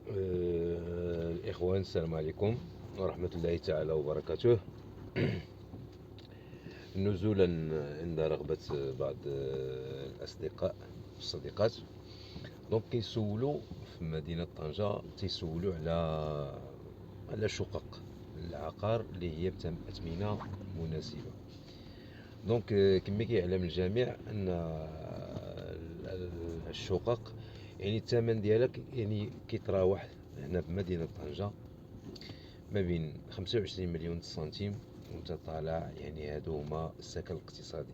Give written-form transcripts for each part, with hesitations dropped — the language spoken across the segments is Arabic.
الإخوان، السلام عليكم ورحمة الله تعالى وبركاته. نزولا عند رغبة بعض الأصدقاء والصديقات، دونك كيسولوا في مدينة طنجة، تيسولوا على شقق العقار اللي هي بأثمنة مناسبة. دونك كما كيعلم الجميع أن الشقق يعني الثمن ديالها يعني كيتراوح هنا في مدينة طنجة ما بين 25 مليون سنتيم وانت طالع، يعني هادو هما السكن الاقتصادي.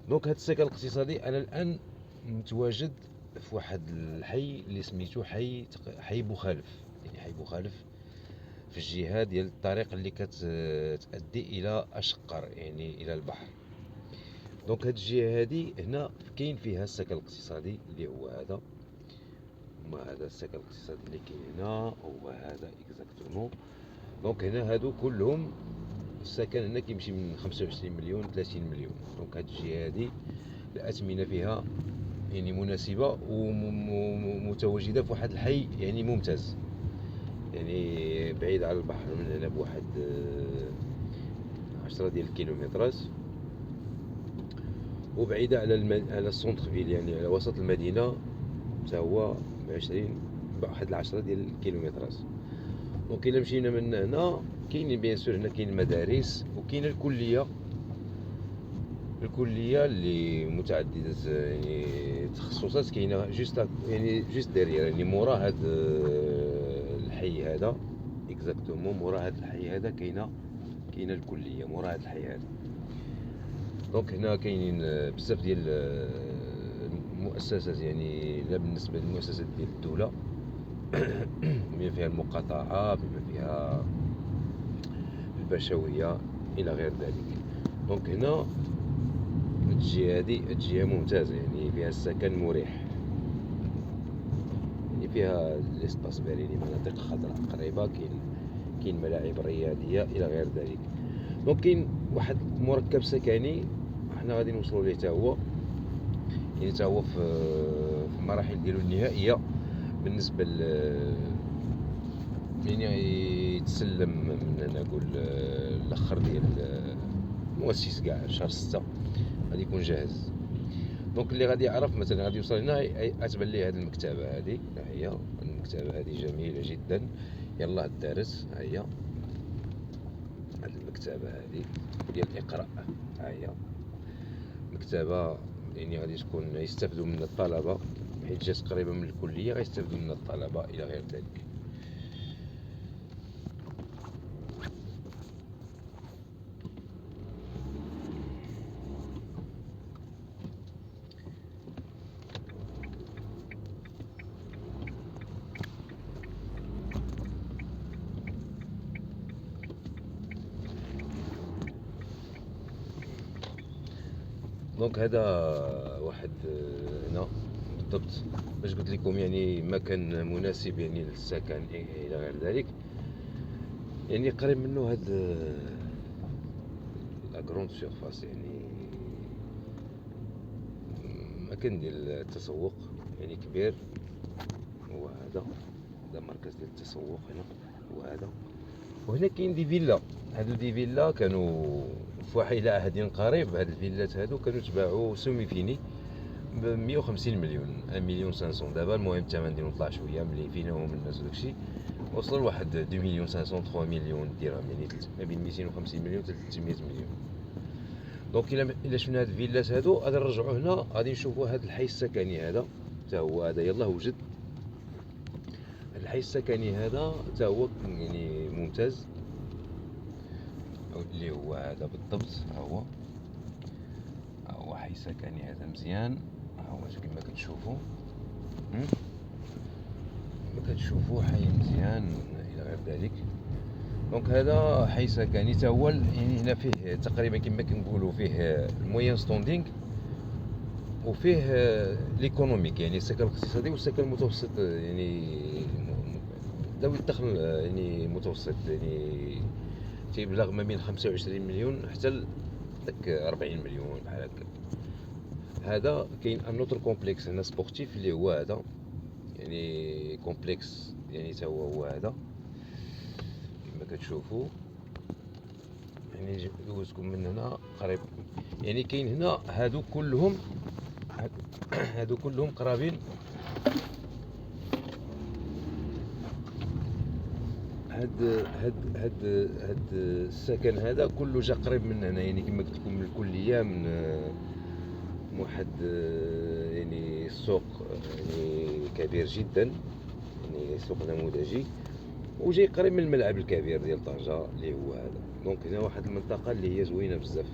دونك هاد السكن الاقتصادي انا الان متواجد في واحد الحي اللي سميتو حي بوخالف، يعني حي بوخالف في الجهة ديال الطريق اللي كتأدي الى اشقر، يعني الى البحر. دونك هاد الجهة هادي هنا كاين فيها السكن الاقتصادي اللي هو هذا، هذا السكن الاقتصادي اللي كاين هنا هو هذا اكزاكتومون. دونك هنا هادو كلهم السكن هنا كيمشي من 25 مليون 30 مليون. دونك هاد الجهه هادي الاثمنه فيها يعني مناسبه ومتواجده في واحد الحي يعني ممتاز، يعني بعيد على البحر من هنا بواحد 10 ديال الكيلومترات، وبعيده على السونتر فيل، يعني على وسط المدينه حتى هو 20 بواحد 10 ديال الكيلومترات. دونك الا مشينا من هنا كاين بيان سور هنا كاين المدارس وكاين الكليه اللي متعدده يعني تخصصات، كاينه جوست ديريير، يعني مورا هاد الحي هذا اكزاكتومون، مورا هاد الحي هذا كاينه الكليه مورا هاد الحي هذا. دونك هنا كاينين بزاف ديال المؤسسات، يعني لا بالنسبه للمؤسسات ديال الدوله بما فيها المقاطعه، بما فيها البشويه الى غير ذلك. دونك هنا الجهه هذه الجهه ممتازه، يعني فيها السكن مريح، يعني فيها ليسباس يعني مناطق خضراء قريبه، كاين ملاعب رياضيه الى غير ذلك. دونك كاين واحد مركب سكني حنا غادي نوصلوا ليه حتى هو، يعني حتى هو في المراحل ديالو النهائيه بالنسبه يعني يتسلم من نقول الاخر ديال المؤسس كاع شهر 6 غادي يكون جاهز. دونك اللي غادي يعرف مثلا غادي يوصل هنا اتبان ليه هذه المكتبه هذه، ها هي المكتبه هذه جميله جدا، يلاه الدارس، ها هي هذه المكتبه هذه ديال الاقراء، ها هي مكتبه يعني غادي تكون يستافدوا من الطلبه، حيت جات قريبه من الكليه غيستافدوا من الطلبه الى غير ذلك. دونك هذا واحد هنا بالضبط باش قلت لكم يعني مكان مناسب يعني للسكن الى غير ذلك، يعني قريب منه هاد لا كروند سيرفاس، يعني مكان ديال التسوق يعني كبير. هو هذا مركز ديال التسوق هنا، هو هذا. وهنا كاين دي فيلا، هادو دي فيلا كانوا في واحد الى عهد قريب، هاد الفيلات هادو كانوا تباعوا سومي فيني ب 150 مليون 1 مليون 500. دابا المهم الثمن ديالو طلع شويه ملي فيناهم الناس وداكشي، وصل لواحد 2 مليون 500 3 مليون درهم، يعني ما بين 250 مليون حتى 300 مليون. دونك الا شفنا هاد الفيلات هادو غادي نرجعوا هنا، غادي نشوفوا هاد الحي السكني هذا حتى هو هذا يلاه وجد. هاد الحي السكني هذا حتى هو يعني ممتاز، اللي هو هذا بالضبط. ها هو حي سكني هذا مزيان، ها هو كما كتشوفوا، كتشوفوا حي مزيان الى غير ذلك. دونك هذا حي سكني حتى هو، يعني هنا فيه تقريبا كما كنقولوا فيه الموين ستوندينغ وفيه ليكونوميك، يعني السكن الاقتصادي والسكن المتوسط، يعني ذوي الدخل يعني متوسط، يعني تيبلغ ما بين 25 مليون حتى داك 40 مليون بحال هكا. هذا كاين ان اوتر كومبلكس هنا سبورتيف اللي هو هذا، يعني كومبلكس يعني تا هو هذا كما كتشوفوا. يعني دوزتكم من هنا قريب، يعني كاين هنا هادو كلهم هادو كلهم قرابين. هاد السكن هذا كله جا قريب من هنا، يعني كما قلت لكم من الكليه، من واحد يعني السوق يعني كبير جدا، يعني سوق نموذجي، وجاي قريب من الملعب الكبير ديال طنجة اللي هو هذا. دونك هنا واحد المنطقه اللي هي زوينه بزاف.